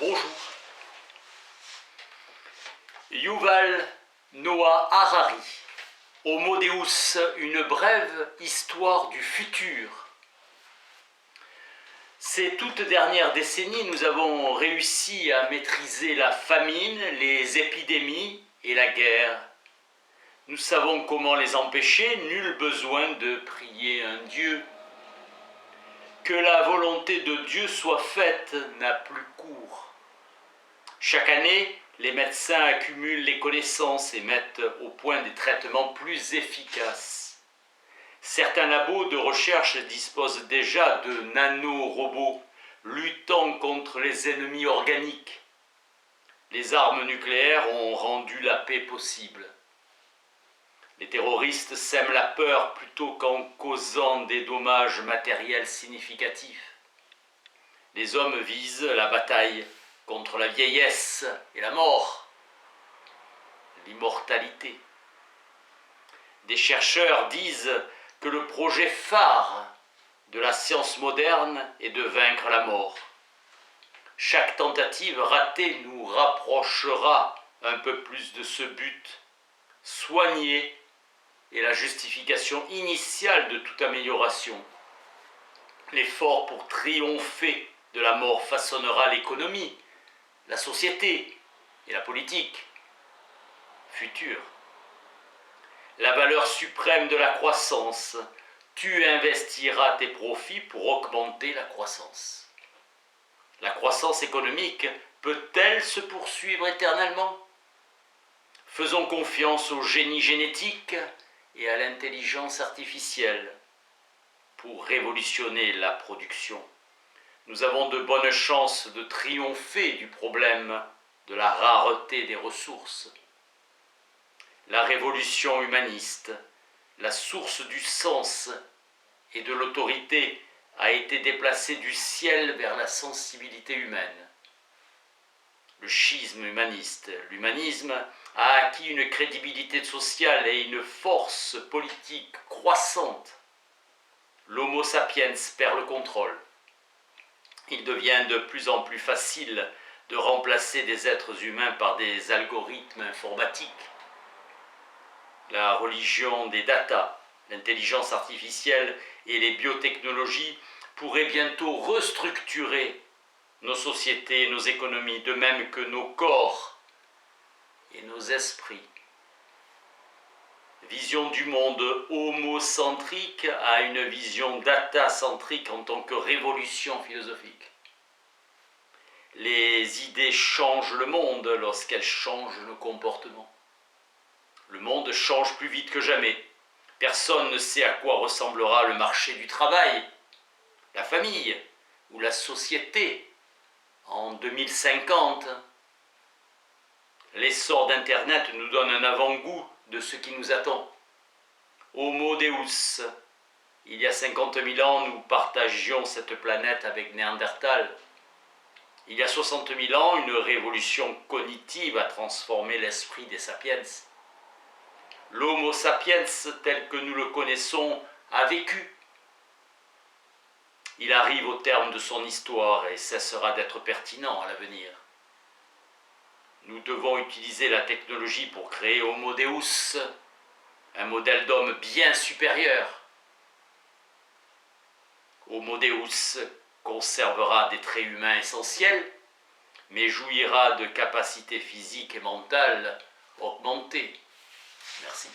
Bonjour. Yuval Noah Harari, Homo Deus, une brève histoire du futur. Ces toutes dernières décennies, nous avons réussi à maîtriser la famine, les épidémies et la guerre. Nous savons comment les empêcher, nul besoin de prier un Dieu. Que la volonté de Dieu soit faite n'a plus cours. Chaque année, les médecins accumulent les connaissances et mettent au point des traitements plus efficaces. Certains labos de recherche disposent déjà de nanorobots luttant contre les ennemis organiques. Les armes nucléaires ont rendu la paix possible. Les terroristes sèment la peur plutôt qu'en causant des dommages matériels significatifs. Les hommes visent la bataille contre la vieillesse et la mort, l'immortalité. Des chercheurs disent que le projet phare de la science moderne est de vaincre la mort. Chaque tentative ratée nous rapprochera un peu plus de ce but. Soigner est la justification initiale de toute amélioration. L'effort pour triompher de la mort façonnera l'économie, la société et la politique future. La valeur suprême de la croissance, tu investiras tes profits pour augmenter la croissance. La croissance économique peut-elle se poursuivre éternellement? Faisons confiance au génie génétique et à l'intelligence artificielle pour révolutionner la production. Nous avons de bonnes chances de triompher du problème de la rareté des ressources. La révolution humaniste, la source du sens et de l'autorité, a été déplacée du ciel vers la sensibilité humaine. Le schisme humaniste, l'humanisme, a acquis une crédibilité sociale et une force politique croissante. L'Homo sapiens perd le contrôle. Il devient de plus en plus facile de remplacer des êtres humains par des algorithmes informatiques. La religion des data, l'intelligence artificielle et les biotechnologies pourraient bientôt restructurer nos sociétés, nos économies, de même que nos corps et nos esprits. Vision du monde homocentrique à une vision datacentrique en tant que révolution philosophique. Les idées changent le monde lorsqu'elles changent nos comportements. Le monde change plus vite que jamais. Personne ne sait à quoi ressemblera le marché du travail, la famille ou la société en 2050. L'essor d'Internet nous donne un avant-goût de ce qui nous attend. Homo Deus, il y a 50 000 ans, nous partagions cette planète avec Néandertal. Il y a 60 000 ans, une révolution cognitive a transformé l'esprit des sapiens. L'Homo sapiens, tel que nous le connaissons, a vécu. Il arrive au terme de son histoire et cessera d'être pertinent à l'avenir. Nous devons utiliser la technologie pour créer Homo Deus, un modèle d'homme bien supérieur. Homo Deus conservera des traits humains essentiels, mais jouira de capacités physiques et mentales augmentées. Merci.